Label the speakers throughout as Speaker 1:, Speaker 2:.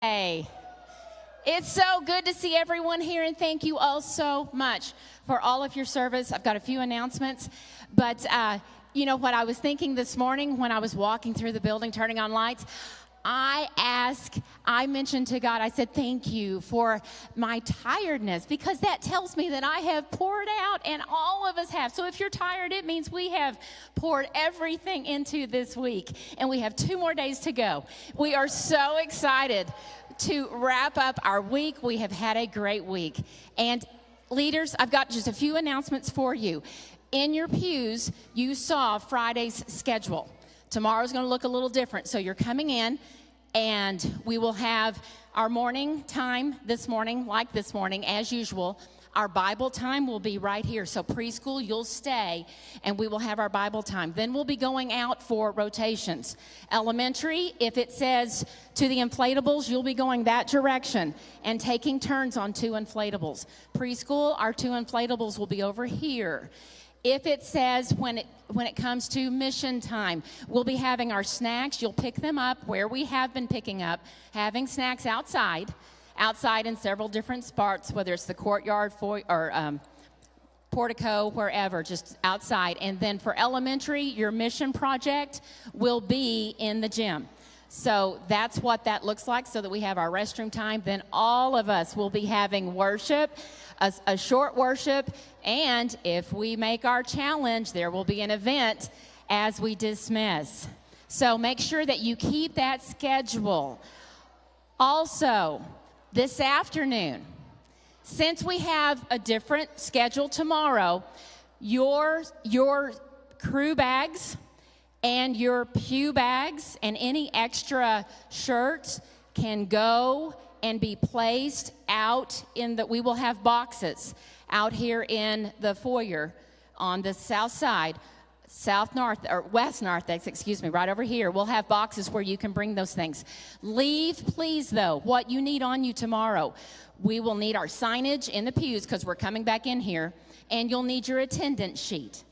Speaker 1: Hey, it's so good to see everyone here, and thank you all so much for all of your service. I've got a few announcements, but you know what I was thinking this morning when I was walking through the building, turning on lights? I mentioned to God, I said, thank you for my tiredness, because that tells me that I have poured out, and all of us have. So if you're tired, it means we have poured everything into this week, and we have 2 more days to go. We are so excited to wrap up our week. We have had a great week. And leaders, I've got just a few announcements for you. In your pews, you saw Friday's schedule. Tomorrow's going to look a little different. So you're coming in, and we will have our morning time this morning, like this morning, as usual. Our Bible time will be right here. So preschool, you'll stay, and we will have our Bible time. Then we'll be going out for rotations. Elementary, if it says to the inflatables, you'll be going that direction and taking turns on 2 inflatables. Preschool, our 2 inflatables will be over here. If it says when it comes to mission time, we'll be having our snacks. You'll pick them up where we have been picking up, having snacks outside in several different spots, whether it's the courtyard or portico, wherever, just outside. And then for elementary, your mission project will be in the gym. So that's what that looks like, so that we have our restroom time. Then all of us will be having worship, a short worship, and if we make our challenge, there will be an event as we dismiss. So make sure that you keep that schedule. Also, this afternoon, since we have a different schedule tomorrow, your crew bags and your pew bags and any extra shirts can go and be placed out we will have boxes out here in the foyer on the south side, west narthex, excuse me, right over here. We'll have boxes where you can bring those things. Leave, please, though, what you need on you tomorrow. We will need our signage in the pews because we're coming back in here, and you'll need your attendance sheet.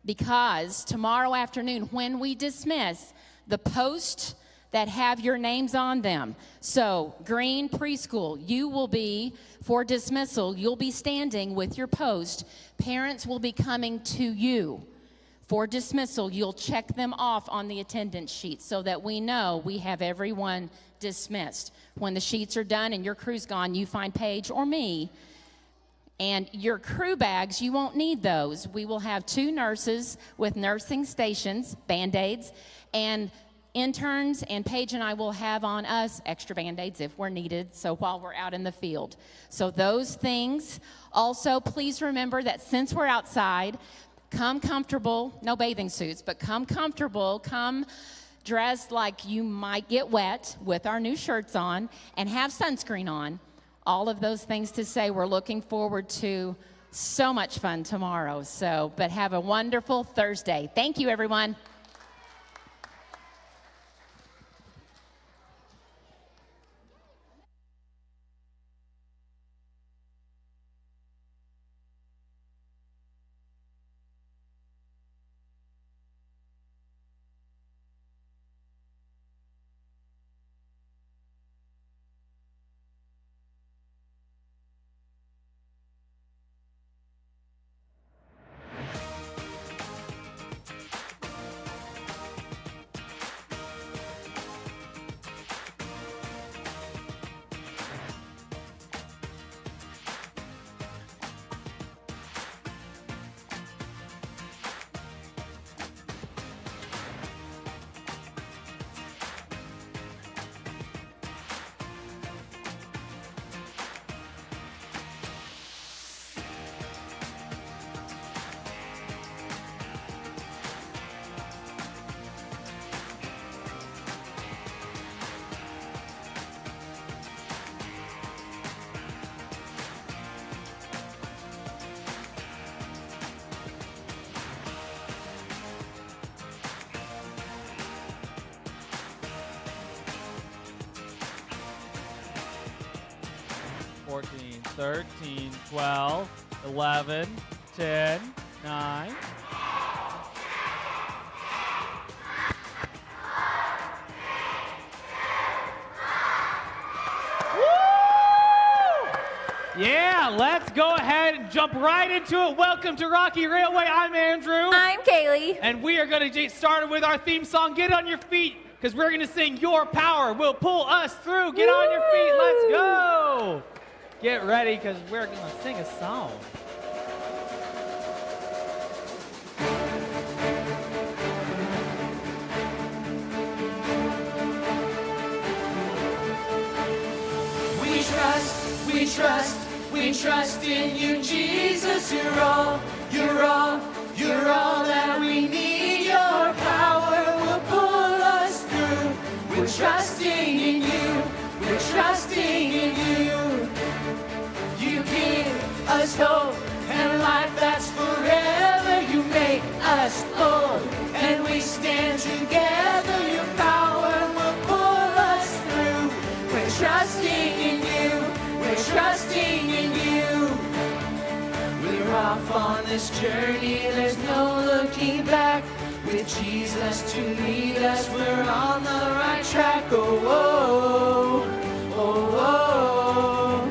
Speaker 1: Because tomorrow afternoon, when we dismiss, the posts that have your names on them. So, Green Preschool, you will be, for dismissal, you'll be standing with your post. Parents will be coming to you. For dismissal, you'll check them off on the attendance sheet so that we know we have everyone dismissed. When the sheets are done and your crew's gone, you find Paige or me. And your crew bags, you won't need those. We will have 2 nurses with nursing stations, Band-Aids, and interns, and Paige and I will have on us extra Band-Aids if we're needed, so while we're out in the field. So those things. Also, please remember that since we're outside, come comfortable, no bathing suits, but come comfortable, come dressed like you might get wet with our new shirts on, and have sunscreen on. All of those things to say we're looking forward to so much fun tomorrow. But have a wonderful Thursday. Thank you, everyone.
Speaker 2: Fourteen, 13, 12, 11, 10, 9. Yeah, let's go ahead and jump right into it. Welcome to Rocky Railway. I'm Andrew.
Speaker 3: I'm Kaylee.
Speaker 2: And we are going to get started with our theme song. Get on your feet, because we're going to sing Your Power Will Pull Us Through. Get on your feet. Let's go. Get ready, because we're going to sing a song.
Speaker 4: We trust in you, Jesus. You're all that we need. Your power will pull us through. We're trusting in you. We're trusting in you. You give us hope and life that's forever. You make us bold, and we stand together. Your power will pull us through. We're trusting in you. We're trusting in you. We're off on this journey. There's no looking back. With Jesus to lead us, we're on the right track. Oh, oh, oh, oh.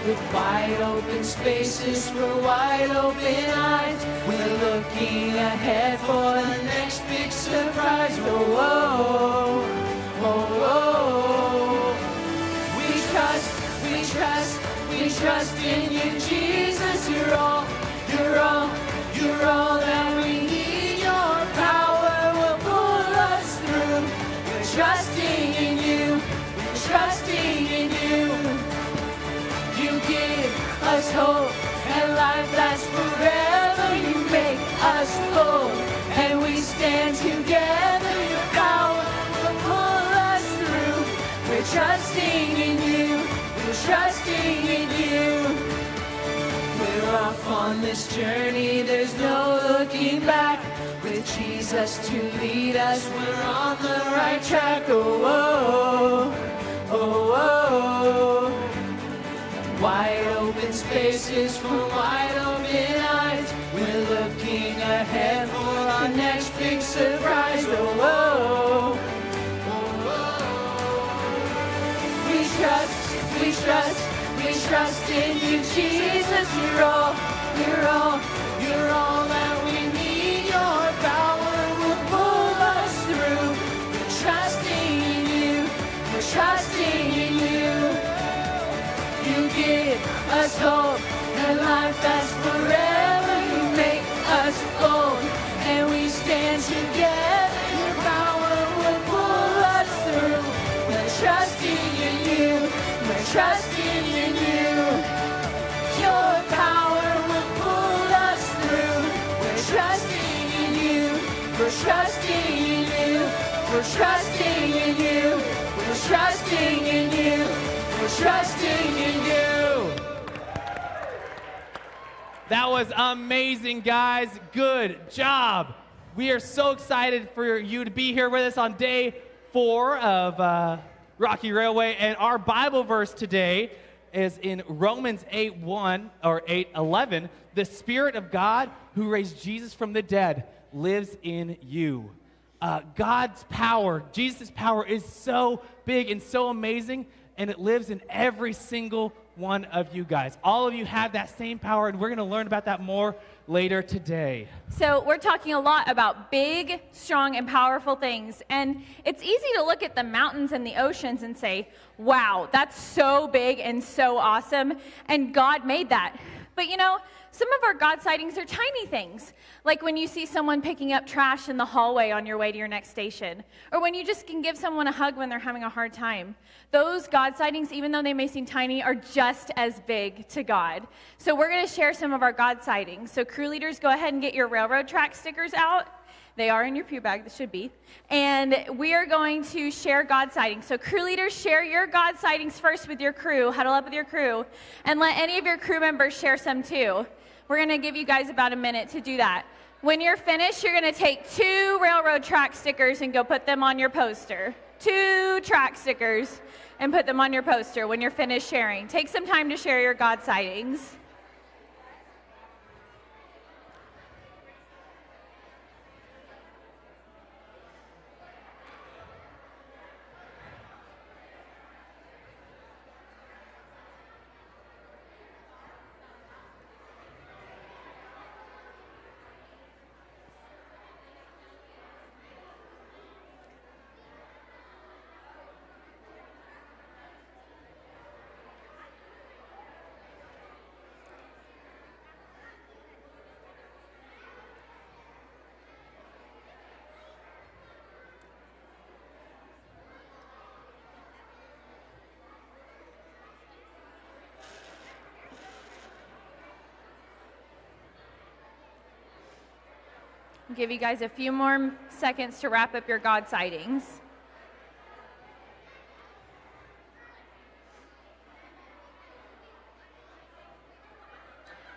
Speaker 4: With wide open spaces for wide open eyes, we're looking ahead for the next big surprise. Oh, oh, oh, oh. We trust in you, Jesus. You're all that we need. Your power will pull us through. We're trusting in you. We're trusting in you. You give us hope and life lasts forever. You make us bold, and we stand together. Your power will pull us through. We're trusting in you. We're trusting in you. We're off on this journey. There's no looking back. With Jesus to lead us, we're on the right track. Oh, oh, oh, oh. Wide open spaces for wide open eyes. We're looking ahead for our next big surprise. Oh, oh, oh, oh. We trust in you, Jesus. You're all that we need. Your power will pull us through. We're trusting in you. We're trusting in you. You give us hope and life that's forever. You make us bold, and we stand together. Your power will pull us through. We're trusting in you. We're trusting in you. Your power will pull us through. We're trusting in you. We're trusting in you. We're trusting in you. We're trusting in you. We're trusting in you.
Speaker 2: That was amazing, guys. Good job. We are so excited for you to be here with us on day 4 of Rocky Railway, and our Bible verse today is in Romans 8:1 or 8:11. The Spirit of God who raised Jesus from the dead lives in you. God's power, Jesus' power is so big and so amazing, and it lives in every single one of you guys. All of you have that same power, and we're going to learn about that more later today.
Speaker 3: So we're talking a lot about big, strong, and powerful things. And it's easy to look at the mountains and the oceans and say, wow, that's so big and so awesome. And God made that. But you know, some of our God sightings are tiny things. Like when you see someone picking up trash in the hallway on your way to your next station. Or when you just can give someone a hug when they're having a hard time. Those God sightings, even though they may seem tiny, are just as big to God. So we're going to share some of our God sightings. So crew leaders, go ahead and get your railroad track stickers out. They are in your pew bag, they should be. And we are going to share God sightings. So crew leaders, share your God sightings first with your crew. Huddle up with your crew. And let any of your crew members share some too. We're going to give you guys about a minute to do that. When you're finished, you're going to take 2 railroad track stickers and go put them on your poster. 2 track stickers and put them on your poster when you're finished sharing. Take some time to share your God sightings. I'll give you guys a few more seconds to wrap up your God sightings.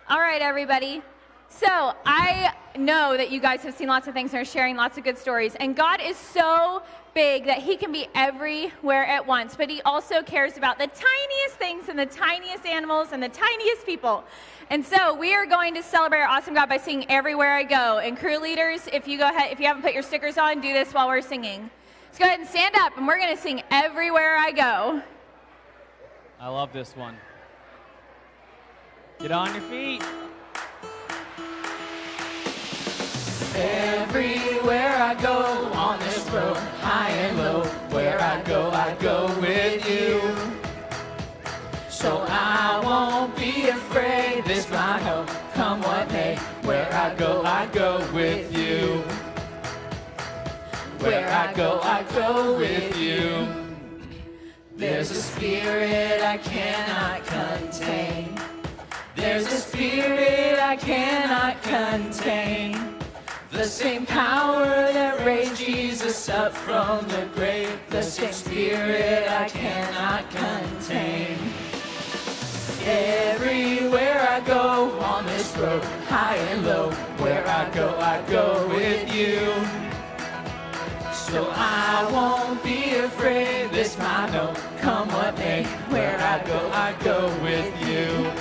Speaker 3: All right, everybody. So I know that you guys have seen lots of things and are sharing lots of good stories. And God is so big that he can be everywhere at once. But he also cares about the tiniest things and the tiniest animals and the tiniest people. And so we are going to celebrate our awesome God by singing Everywhere I Go. And crew leaders, if you haven't put your stickers on, do this while we're singing. Let's go ahead and stand up, and we're going to sing Everywhere I Go.
Speaker 2: I love this one. Get on your feet.
Speaker 4: Everywhere I go on this road, high and low, where I go with you. So I won't be afraid, this my hope, come what may. Where I go with you. Where I go with you. There's a spirit I cannot contain. There's a spirit I cannot contain. The same power that raised Jesus up from the grave. The same spirit I cannot contain. Everywhere I go on this road, high and low, where I go with you. So I won't be afraid, this I know, come what may. Where I go with you.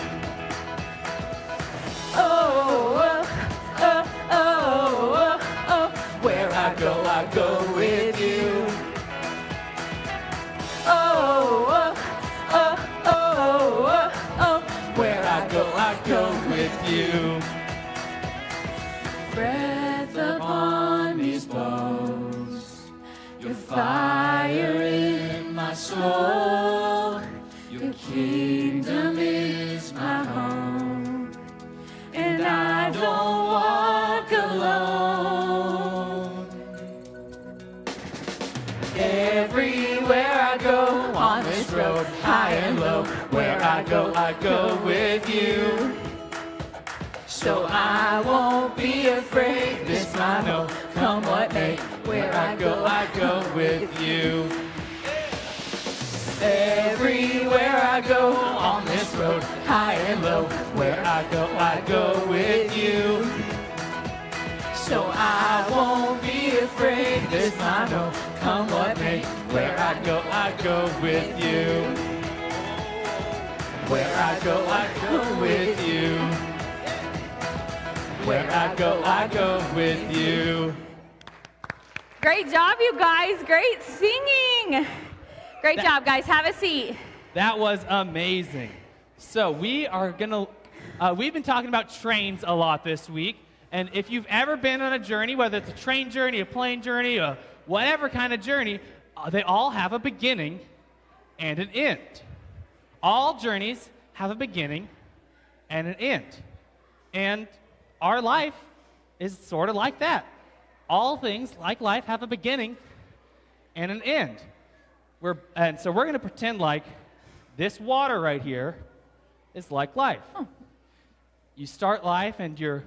Speaker 4: Where I go with you. Where I go with you. Breath upon these bones, your fire in my soul, your kingdom is my home, and I don't walk alone. Everywhere I go on this road, high and low, where I go with you. So I won't be afraid, this I know, come what may. Where I go with you. Everywhere I go on this road, high and low, where I go with you. So I won't be afraid, this I know, come what may. Where I go with you. Where I go with you. Where I go with you.
Speaker 3: Great job, you guys. Great singing. Great job, guys. Have a seat.
Speaker 2: That was amazing. So we've been talking about trains a lot this week. And if you've ever been on a journey, whether it's a train journey, a plane journey, or whatever kind of journey, they all have a beginning and an end. All journeys have a beginning and an end. And our life is sort of like that. All things like life have a beginning and an end. And so we're going to pretend like this water right here is like life. Oh. You start life and you're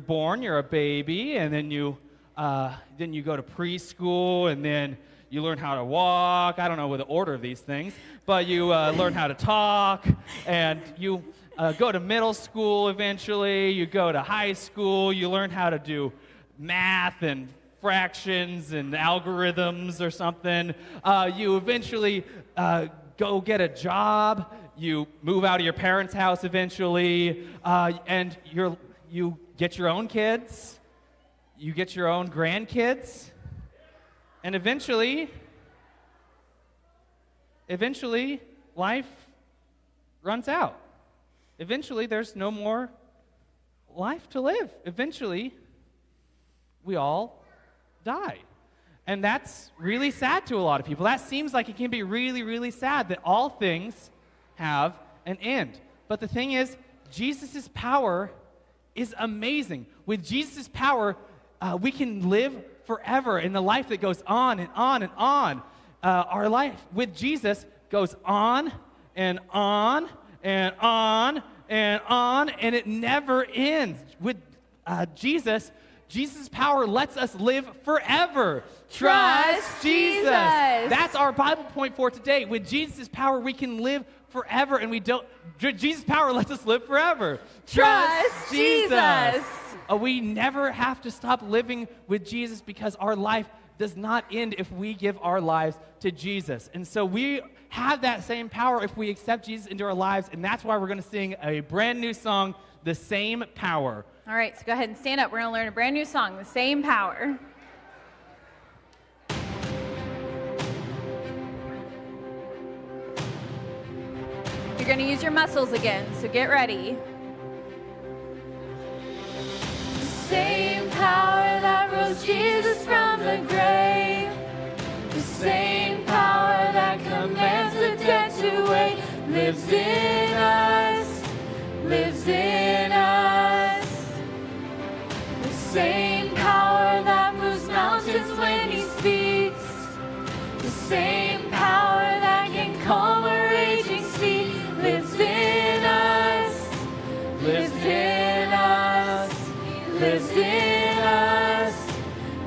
Speaker 2: born, you're a baby, and then you go to preschool, and then you learn how to walk. I don't know the order of these things, but you learn how to talk, and you go to middle school eventually. You go to high school. You learn how to do math and fractions and algorithms or something. You eventually go get a job. You move out of your parents' house eventually, and you get your own kids. You get your own grandkids, and eventually, life runs out. Eventually, there's no more life to live. Eventually, we all die. And that's really sad to a lot of people. That seems like it can be really, really sad that all things have an end. But the thing is, Jesus' power is amazing. With Jesus' power, we can live forever in the life that goes on and on and on. Our life with Jesus goes on and on and on and on, and it never ends. With Jesus Jesus' power lets us live forever.
Speaker 3: Trust Jesus.
Speaker 2: That's our Bible point for today. With Jesus' power, we can live forever, and Jesus' power lets us live forever.
Speaker 3: Trust Jesus.
Speaker 2: We never have to stop living with Jesus because our life does not end if we give our lives to Jesus. And so we have that same power if we accept Jesus into our lives, and that's why we're going to sing a brand new song, The Same Power.
Speaker 3: All right, so go ahead and stand up. We're going to learn a brand new song, The Same Power. You're going to use your muscles again, so get ready.
Speaker 4: The same power that rose Jesus from the grave, the same power that commands the dead to wait, lives in us, lives in us. The same power that moves mountains when he speaks, the same power that can calm a raging sea, lives in us, lives in us, lives in us,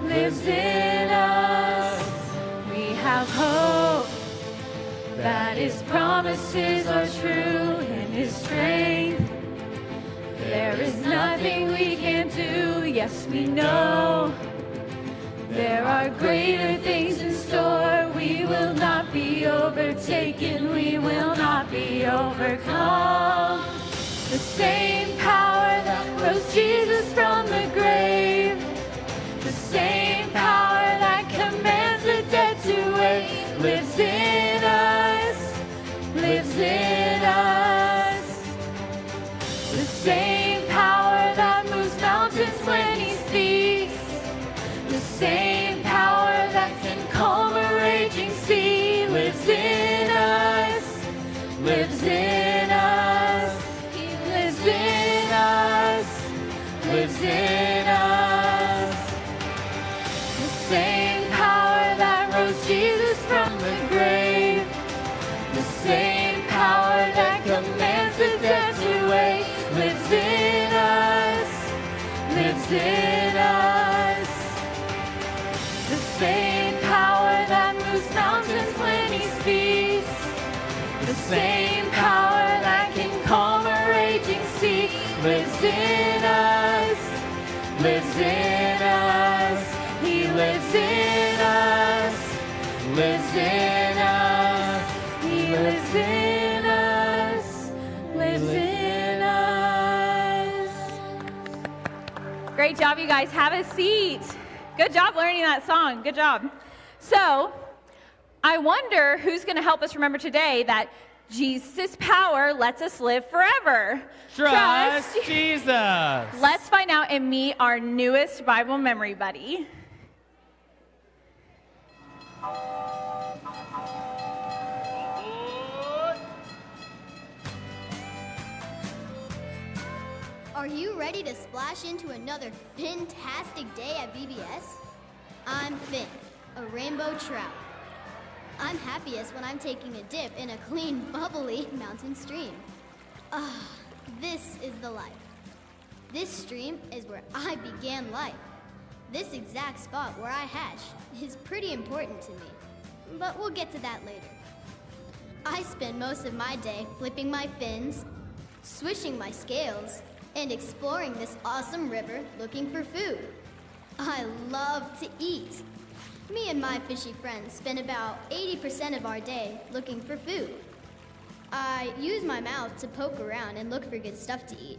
Speaker 4: lives in us. We have hope that his promises are true in his strength. There is nothing we can do, yes we know. There are greater things in store. We will not be overtaken, we will not be overcome. The same power that rose Jesus from the grave, the same power that commands the dead to wait, lives in us, lives in us. The same power that moves mountains when he speaks, the same power that can calm a raging sea, lives in us, lives in us. He lives in us, lives in us. The same power that rose Jesus from the grave, the same power that commands the dead to wait, lives in us, lives in us. The same power that moves mountains when he speaks, the same power that can calm a raging sea, lives in us, lives in us. He lives in us, lives in us. He lives in us, lives in us.
Speaker 3: Great job, you guys. Have a seat. Good job learning that song. Good job. So, I wonder who's going to help us remember today that Jesus' power lets us live forever.
Speaker 2: Trust Jesus.
Speaker 3: Let's find out and meet our newest Bible memory buddy.
Speaker 5: Are you ready to splash into another fantastic day at VBS? I'm Finn, a rainbow trout. I'm happiest when I'm taking a dip in a clean, bubbly mountain stream. This is the life. This stream is where I began life. This exact spot where I hatch is pretty important to me, but we'll get to that later. I spend most of my day flipping my fins, swishing my scales, and exploring this awesome river looking for food. I love to eat. Me and my fishy friends spend about 80% of our day looking for food. I use my mouth to poke around and look for good stuff to eat.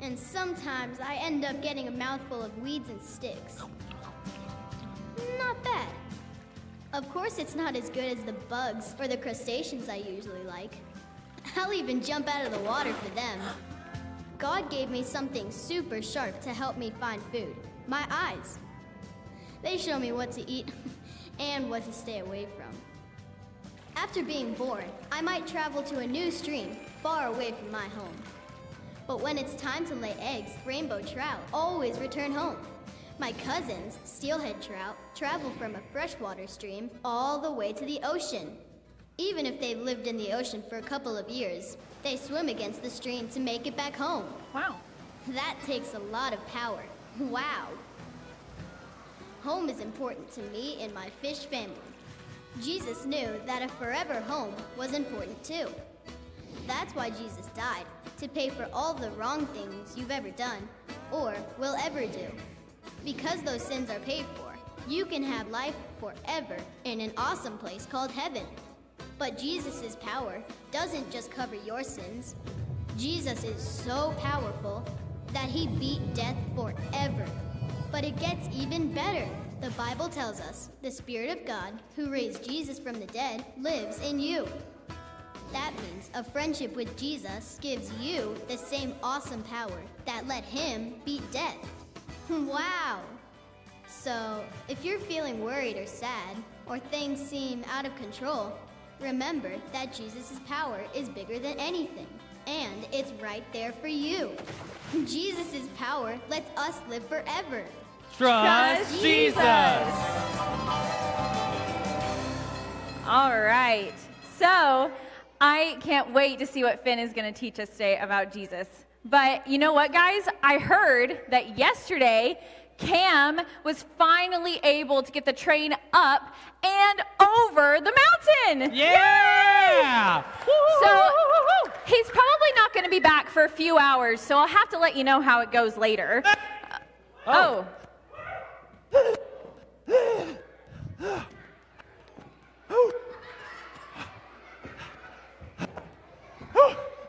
Speaker 5: And sometimes I end up getting a mouthful of weeds and sticks. Not bad. Of course it's not as good as the bugs or the crustaceans I usually like. I'll even jump out of the water for them. God gave me something super sharp to help me find food. My eyes. They show me what to eat and what to stay away from. After being born, I might travel to a new stream far away from my home. But when it's time to lay eggs, rainbow trout always return home. My cousins, steelhead trout, travel from a freshwater stream all the way to the ocean. Even if they've lived in the ocean for a couple of years, they swim against the stream to make it back home.
Speaker 3: Wow.
Speaker 5: That takes a lot of power. Wow. Home is important to me and my fish family. Jesus knew that a forever home was important too. That's why Jesus died, to pay for all the wrong things you've ever done or will ever do. Because those sins are paid for, you can have life forever in an awesome place called heaven. But Jesus' power doesn't just cover your sins. Jesus is so powerful that he beat death forever. But it gets even better. The Bible tells us the Spirit of God, who raised Jesus from the dead, lives in you. That means a friendship with Jesus gives you the same awesome power that let him beat death. Wow! So, if you're feeling worried or sad, or things seem out of control, remember that Jesus' power is bigger than anything, and it's right there for you. Jesus' power lets us live forever.
Speaker 2: Trust Jesus.
Speaker 3: All right. So I can't wait to see what Finn is going to teach us today about Jesus. But you know what, guys? I heard that yesterday Cam was finally able to get the train up and over the mountain.
Speaker 2: Yeah!
Speaker 3: So he's probably not going to be back for a few hours, so I'll have to let you know how it goes later. Oh.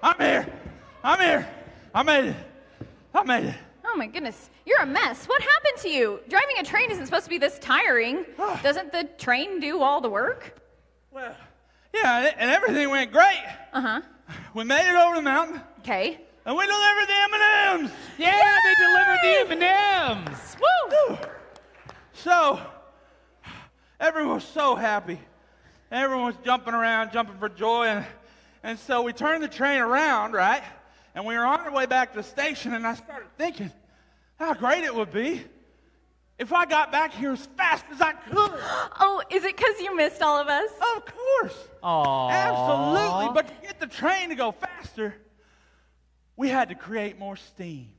Speaker 6: I'm here. I made it.
Speaker 3: Oh my goodness, you're a mess. What happened to you? Driving a train isn't supposed to be this tiring. Doesn't the train do all the work?
Speaker 6: Well, yeah, and everything went great.
Speaker 3: Uh-huh.
Speaker 6: We made it over the mountain,
Speaker 3: Okay.
Speaker 6: and we delivered the M&Ms.
Speaker 2: Yeah, they delivered the M&Ms.
Speaker 3: Woo!
Speaker 6: So, everyone was so happy. Everyone was jumping around, jumping for joy, and so we turned the train around, right? And we were on our way back to the station, and I started thinking how great it would be if I got back here as fast as I could.
Speaker 3: Oh, is it because you missed all of us?
Speaker 6: Of course.
Speaker 2: Aww.
Speaker 6: Absolutely. But to get the train to go faster, we had to create more steam.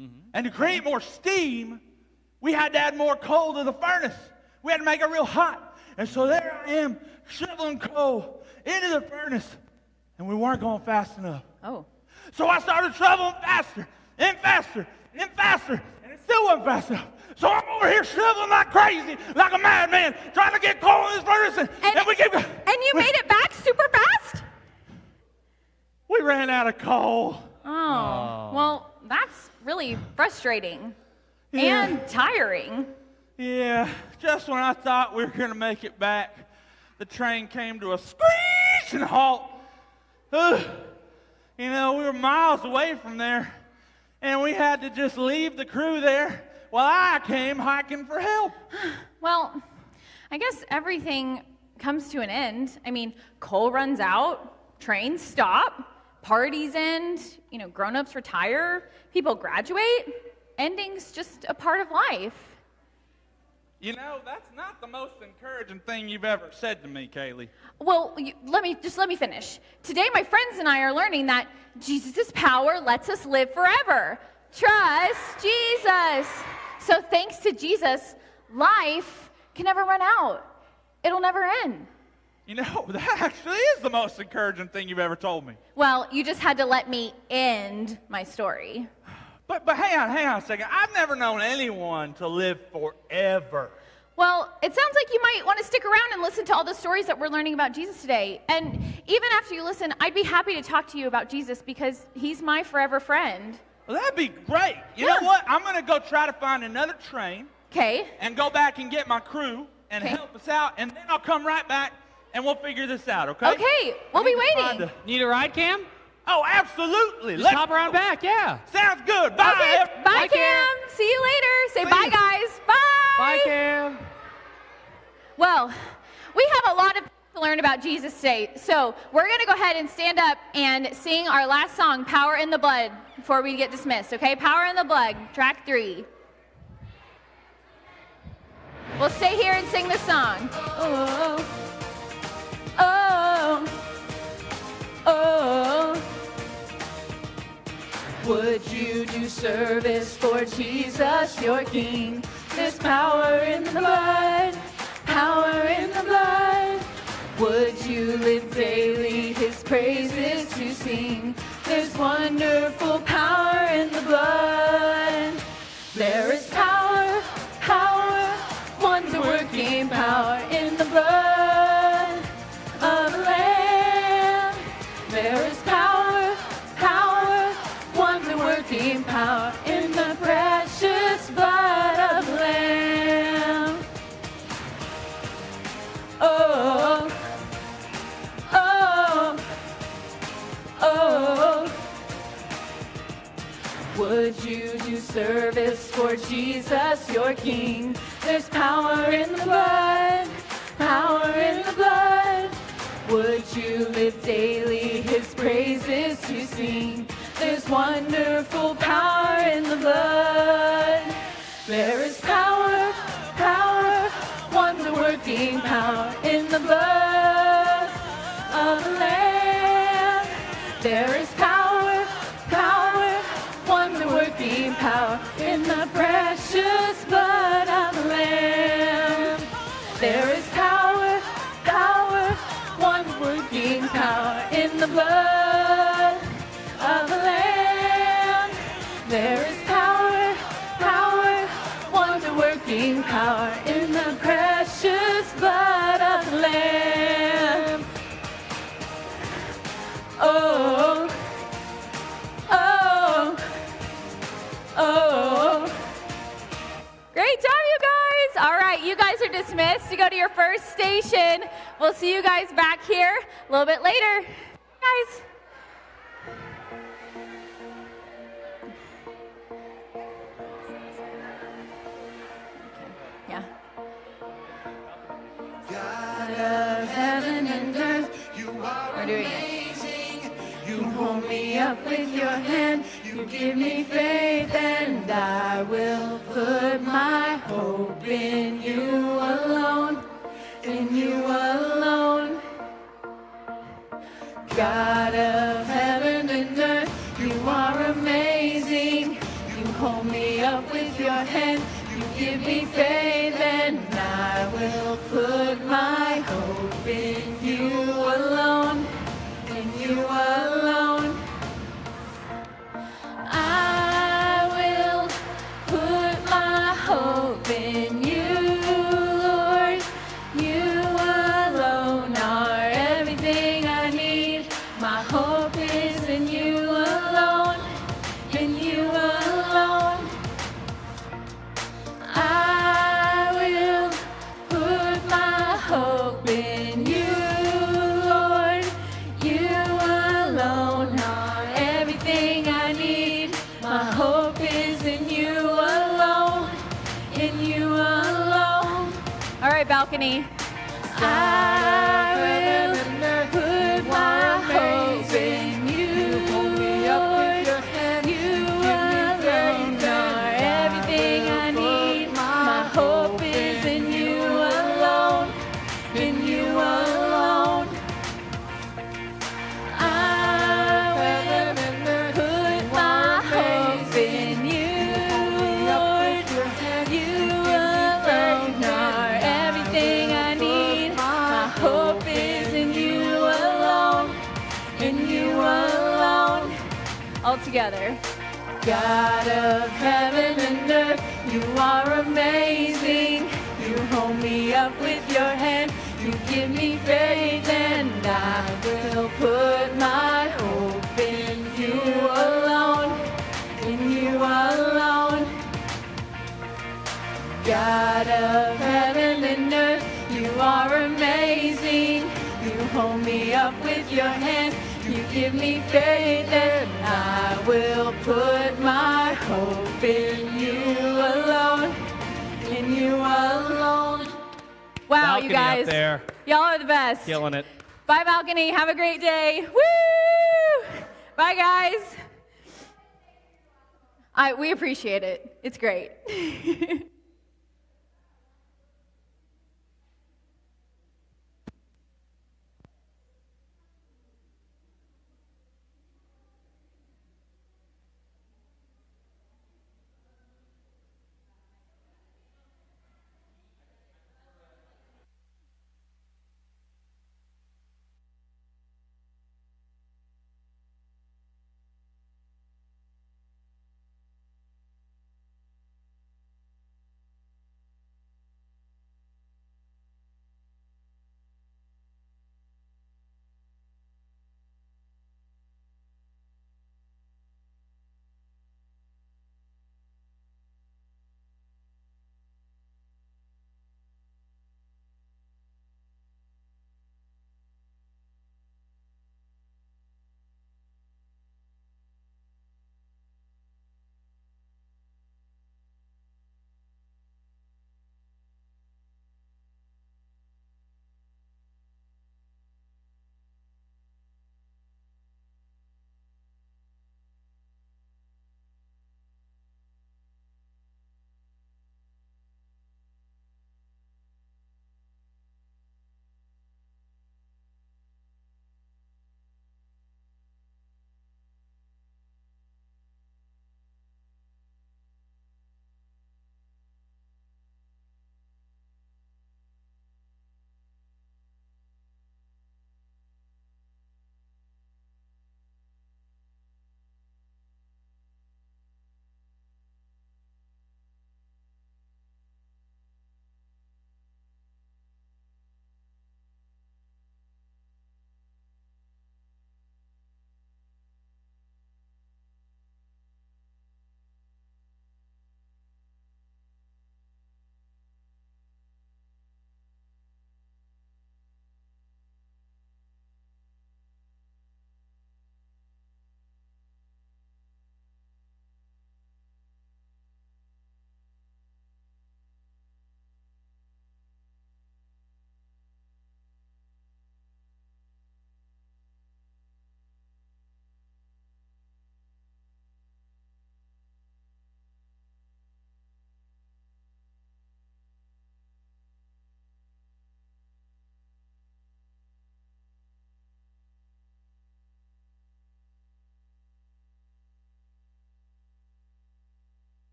Speaker 6: Mm-hmm. And to create more steam, we had to add more coal to the furnace. We had to make it real hot. And so there I am, shoveling coal into the furnace, and we weren't going fast enough.
Speaker 3: Oh.
Speaker 6: So I started shoveling faster and faster and faster, and it still wasn't fast enough. So I'm over here shoveling like crazy, like a madman, trying to get coal in this furnace, and we keep going.
Speaker 3: And you made it back super fast?
Speaker 6: We ran out of coal.
Speaker 3: Oh. Well, that's really frustrating
Speaker 6: Yeah.
Speaker 3: and tiring.
Speaker 6: Yeah, just when I thought we were going to make it back, the train came to a screeching halt. You know, we were miles away from there, and we had to just leave the crew there while I came hiking for help.
Speaker 3: Well, I guess everything comes to an end. I mean, coal runs out, trains stop, parties end, you know, grown-ups retire, people graduate. Ending's just a part of life.
Speaker 6: You know, that's not the most encouraging thing you've ever said to me, Kaylee.
Speaker 3: Well, let me finish. Today, my friends and I are learning that Jesus' power lets us live forever. Trust Jesus. So thanks to Jesus, life can never run out. It'll never end.
Speaker 6: You know, that actually is the most encouraging thing you've ever told me.
Speaker 3: Well, you just had to let me end my story.
Speaker 6: But hang on a second. I've never known anyone to live forever.
Speaker 3: Well, it sounds like you might want to stick around and listen to all the stories that we're learning about Jesus today. And even after you listen, I'd be happy to talk to you about Jesus because he's my forever friend.
Speaker 6: Well, that'd be great. You know what? I'm going to go try to find another train.
Speaker 3: Okay.
Speaker 6: And go back and get my crew and help us out. And then I'll come right back and we'll figure this out, okay?
Speaker 3: Okay. We'll be waiting.
Speaker 2: Need a ride, Cam?
Speaker 6: Oh, absolutely.
Speaker 2: Just hop around back, yeah.
Speaker 6: Sounds good. Bye.
Speaker 3: Okay. Bye, Cam. See you later. Say bye, guys. Bye.
Speaker 2: Bye, Cam.
Speaker 3: Well, we have a lot to learn about Jesus today. So we're going to go ahead and stand up and sing our last song, Power in the Blood, before we get dismissed, okay? Power in the Blood, track 3. We'll stay here and sing this song. Oh, oh, oh.
Speaker 4: Would you do service for Jesus, your King?
Speaker 3: There's power in the blood, power in the blood. Would you live daily his praises to sing? There's wonderful power in the blood. There is power, power, wonder-working power in the blood of the Lamb. There is power, power, wonder-working power in the precious blood of the Lamb. Oh, oh, oh. Would you do service for Jesus, your King? There's power in the blood, power in the blood. Would you live daily his praises to sing? There's wonderful power in the blood. There is power, power, wonder-working power in the blood of the Lamb. There is power, power, wonder-working power in the precious blood of the Lamb. There is power, power, wonder-working power in the blood of the Lamb. There is power, power, wonder-working power in the precious blood of the Lamb. Oh, oh, oh. Great job, you guys. All right, you guys are dismissed to go to your first station. We'll see you guys back here a little bit later. Guys. Yeah.
Speaker 4: God of heaven and earth, you are
Speaker 3: We're doing it.
Speaker 4: amazing. You hold me up with your hand. You give me faith, and I will put my hope in you alone. In you alone. God of heaven and earth, you are amazing. You hold me up with your hand. You give me faith, and I will put my hope in you alone. In you alone. I will put my hope in you, Lord. You alone are everything I need. My hope is in you alone. In you alone. I will put my hope in you, Lord. You alone are everything I need. My hope is in you alone. In you alone.
Speaker 3: All right, balcony.
Speaker 4: I will put my hope in you, Lord. You alone are everything I need. My hope is in you alone. In you alone. I will put my hope in you, Lord. You alone are everything I need. My hope is in you alone. In you alone.
Speaker 3: All together.
Speaker 4: God of heaven and earth, you are amazing. You hold me up with your hand. You give me faith, and I will put my hope in you alone. In you alone. God of heaven and earth, you are amazing. You hold me up with your hand. You give me faith, and I will put my hope in you alone. In you alone.
Speaker 3: Wow,
Speaker 2: Balcony
Speaker 3: you guys.
Speaker 2: up there.
Speaker 3: Y'all are the best.
Speaker 2: Killing it.
Speaker 3: Bye, balcony. Have a great day. Woo! Bye, guys. We appreciate it. It's great.